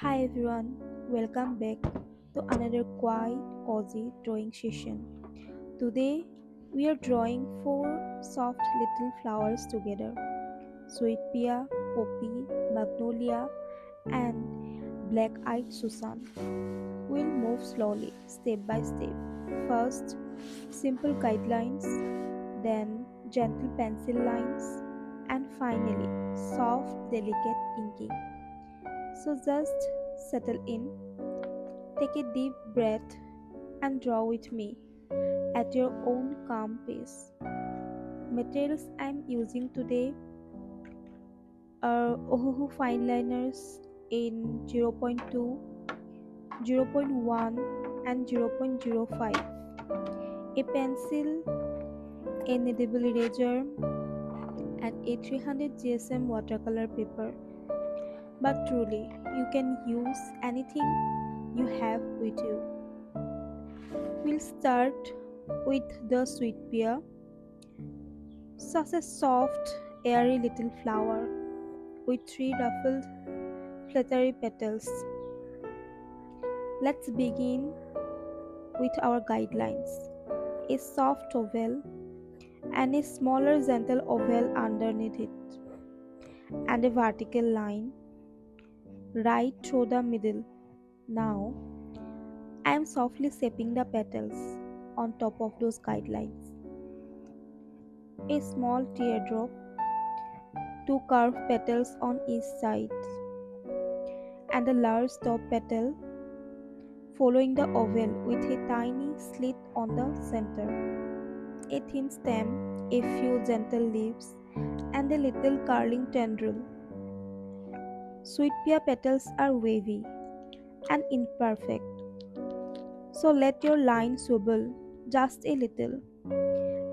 Hi everyone, welcome back to another quiet, cozy drawing session. Today we are drawing four soft little flowers together: Sweetpea, Poppy, Magnolia, and black-eyed Susan. We'll move slowly, step by step. First, simple guidelines, then gentle pencil lines, and finally, soft, delicate inking. So just settle in, take a deep breath, and draw with me at your own calm pace. Materials I'm using today are Ohuhu Fineliners in 0.2, 0.1, and 0.05, a pencil, a kneadable eraser, and a 300 GSM watercolor paper. But truly, you can use anything you have with you. We'll start with the sweet pear, such a soft, airy little flower with three ruffled, fluttery petals. Let's begin with our guidelines: a soft oval and a smaller gentle oval underneath it, and a vertical line right through the middle. Now, I am softly shaping the petals on top of those guidelines. A small teardrop, two curved petals on each side, and a large top petal following the oval with a tiny slit on the center. A thin stem, a few gentle leaves, and a little curling tendril. Sweet pea petals are wavy and imperfect, so let your line swivel just a little,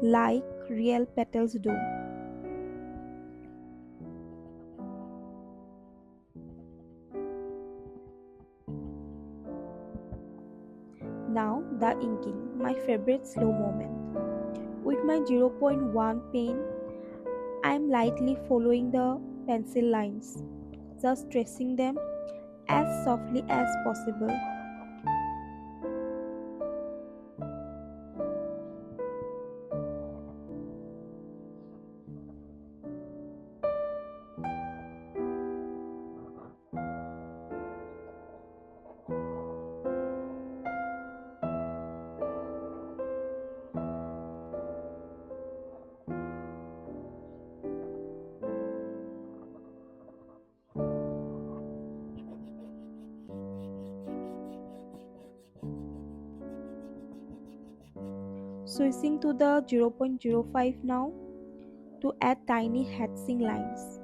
like real petals do. Now the inking, my favorite slow moment. With my zero point 0.1 pen, I am lightly following the pencil lines, just tracing them as softly as possible. Switching to the 0.05 now to add tiny hatching lines,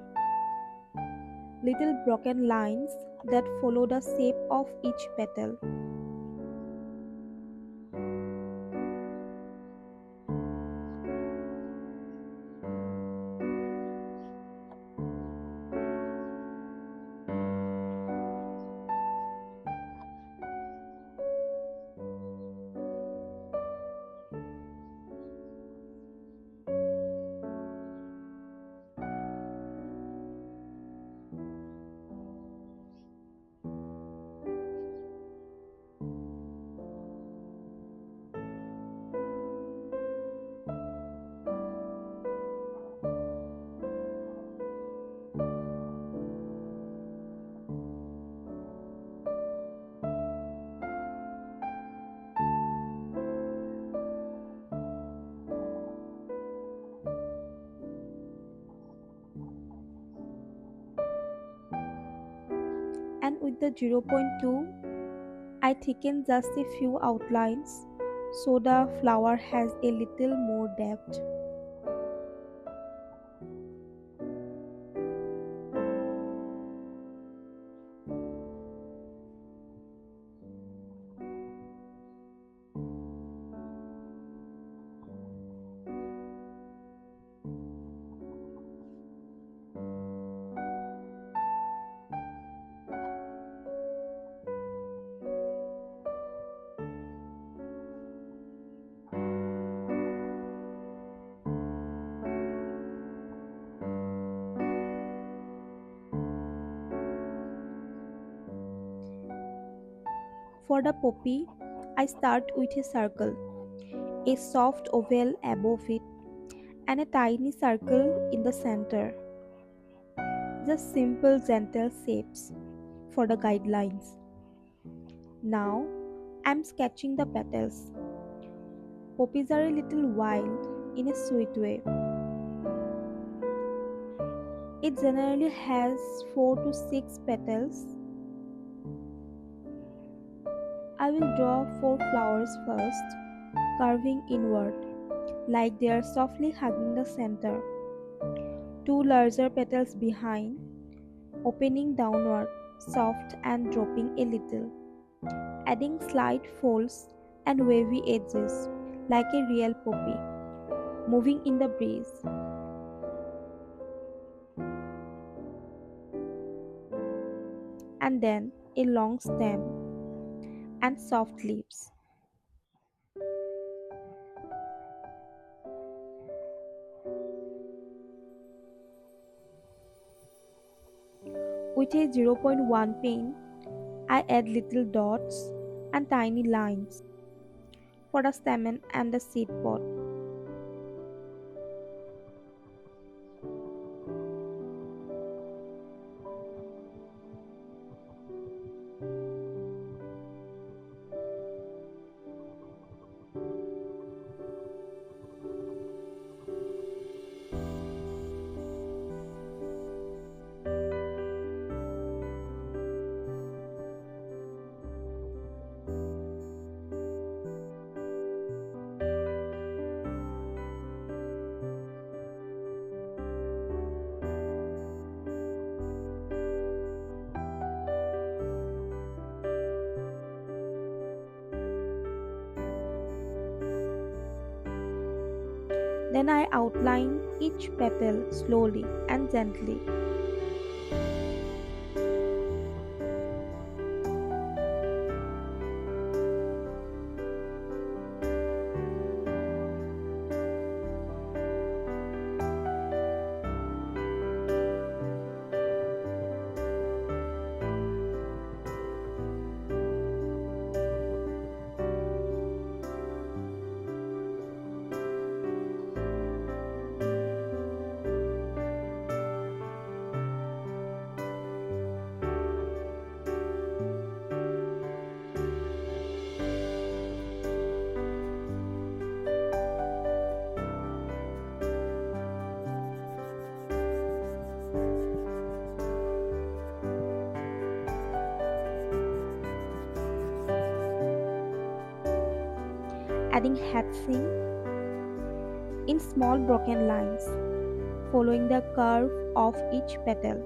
little broken lines that follow the shape of each petal. And with the 0.2, I thicken just a few outlines so the flower has a little more depth. For the poppy, I start with a circle, a soft oval above it, and a tiny circle in the center. Just simple, gentle shapes for the guidelines. Now, I'm sketching the petals. Poppies are a little wild in a sweet way. It generally has 4 to 6 petals. I will draw 4 flowers first, curving inward, like they are softly hugging the center. 2 larger petals behind, opening downward, soft and dropping a little, adding slight folds and wavy edges, like a real poppy, moving in the breeze. And then a long stem and soft leaves. With a zero point 0.1 pen, I add little dots and tiny lines for the stamen and the seed pod. Then I outline each petal slowly and gently. Adding hatching in small broken lines, following the curve of each petal.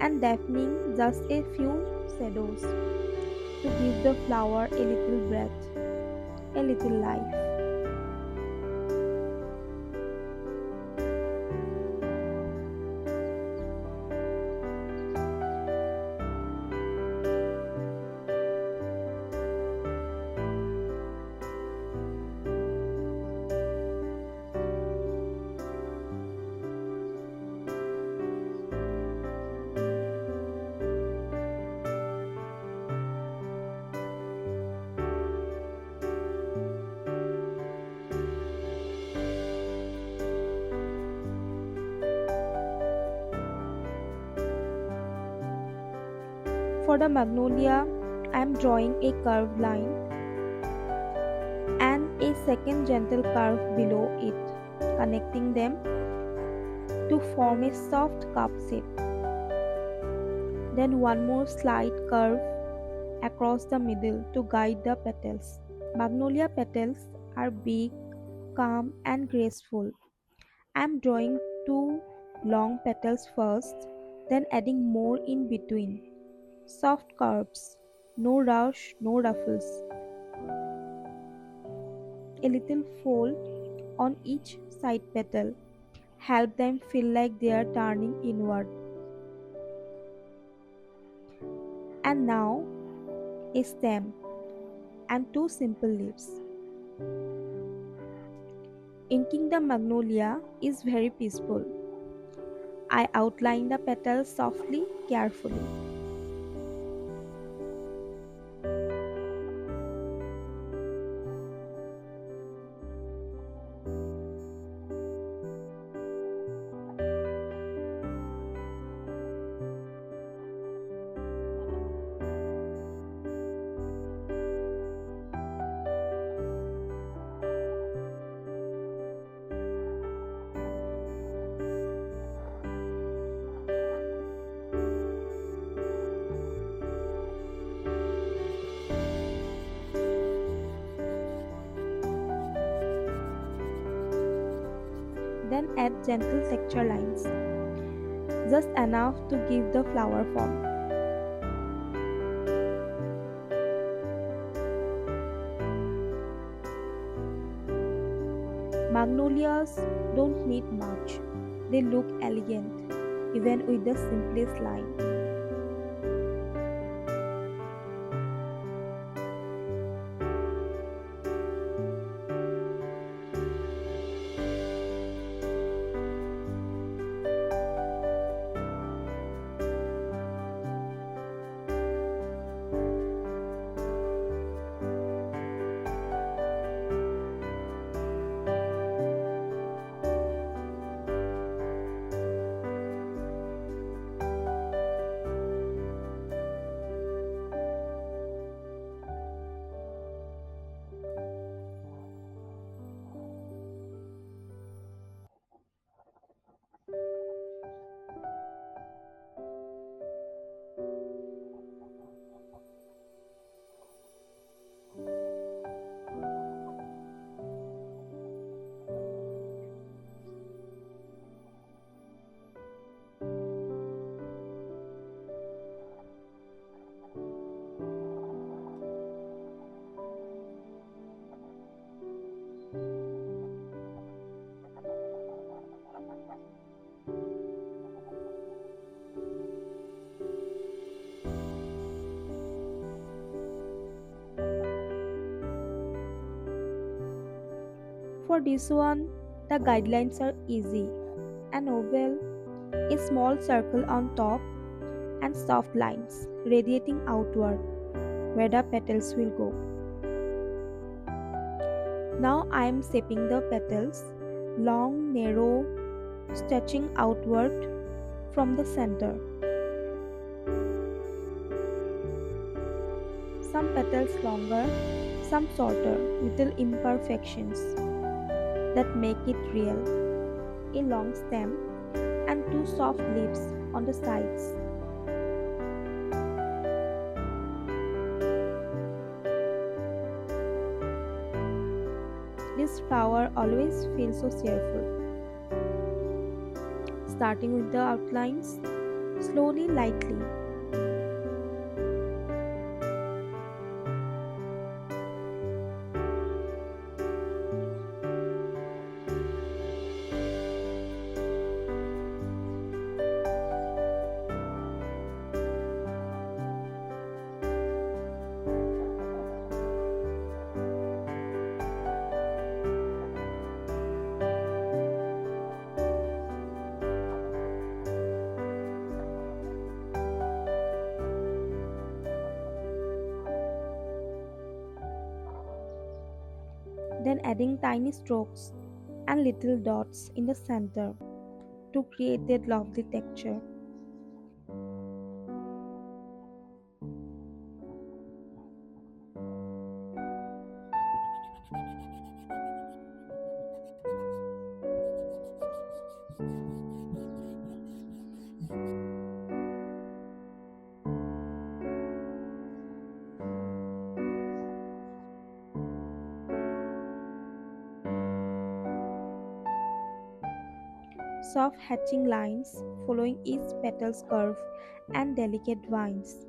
And deafening just a few shadows to give the flower a little breath, a little life. For the magnolia, I am drawing a curved line and a second gentle curve below it, connecting them to form a soft cup shape. Then one more slight curve across the middle to guide the petals. Magnolia petals are big, calm, and graceful. I am drawing two long petals first, then adding more in between. Soft curves, no rush, no ruffles. A little fold on each side petal help them feel like they are turning inward. And now a stem and two simple leaves. Inking the magnolia is very peaceful. I outline the petals softly, carefully. Then add gentle texture lines, just enough to give the flower form. Magnolias don't need much, they look elegant even with the simplest line. For this one, the guidelines are easy. An oval, a small circle on top, and soft lines radiating outward where the petals will go. Now I am shaping the petals, long, narrow, stretching outward from the center. Some petals longer, some shorter, little imperfections that make it real. A long stem and two soft leaves on the sides. This flower always feels so cheerful. Starting with the outlines, slowly, lightly. Then adding tiny strokes and little dots in the center to create that lovely texture. soft hatching lines following each petal's curve, and delicate vines.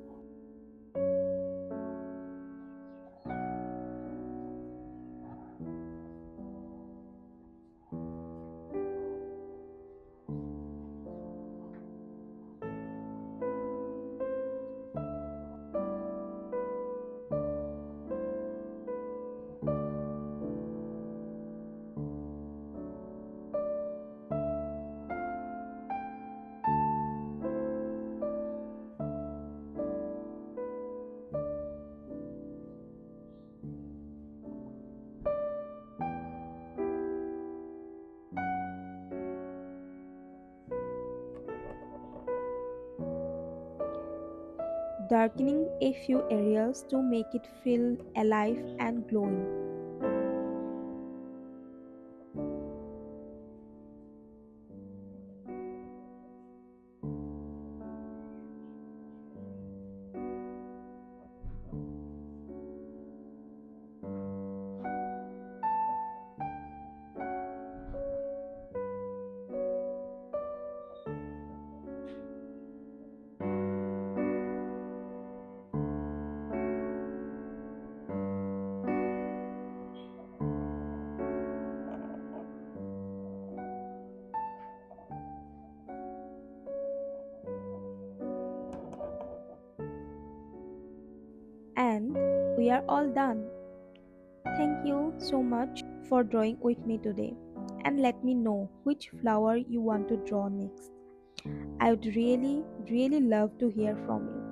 Darkening a few areas to make it feel alive and glowing. And we are all done. Thank you so much for drawing with me today. And let me know which flower you want to draw next. I would really love to hear from you.